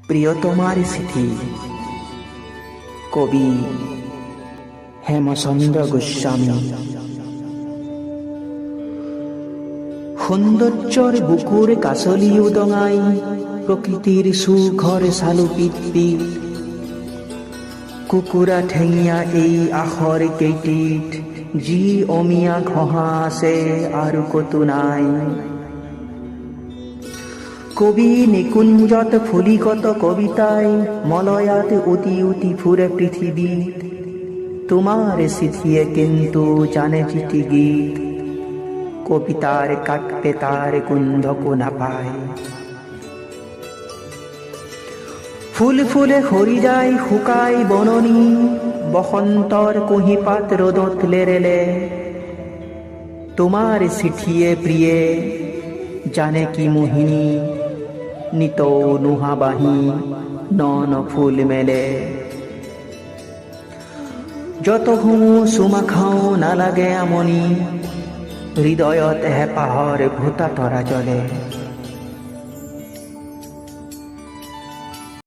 প্রিয়তমার চিঠি। কবি হেমচন্দ্ৰ গোস্বামী। সৌন্দৰ্যৰ বুকুৰ কাচলি উদঙাই প্ৰকৃতিৰ সুখৰ চালু পিত কুকুৰা ঠেঙীয়া এই আখৰ কেইটিত যি অমিয়া ঘঁহা আছে আৰু কতো নাই। কবি নিকুঞ্জত ফুলিগত কবিতাই মলয়াত উটি উটি ফুৰে পৃথিৱীত। তোমাৰ চিঠিয়ে কিন্তু জানে চিঠি গীত, কবিতাৰ কাটতে তাৰ গোন্ধকো নাপায়। ফুল ফুলে সৰি যায় শুকাই বননি, বসন্তৰ কুঁহিপাত ৰ'দত লেৰেলে। তোমাৰ চিঠিয়ে প্ৰিয়ে জানে কি মোহিনী, নিতৌ নোহা বাঁহী ন ফুল মেলে। যত হুঁ চুমা খাওঁ নালাগে আমনি, হৃদয়ত হেঁপাহৰ ভোঁতা তৰা জ্বলে।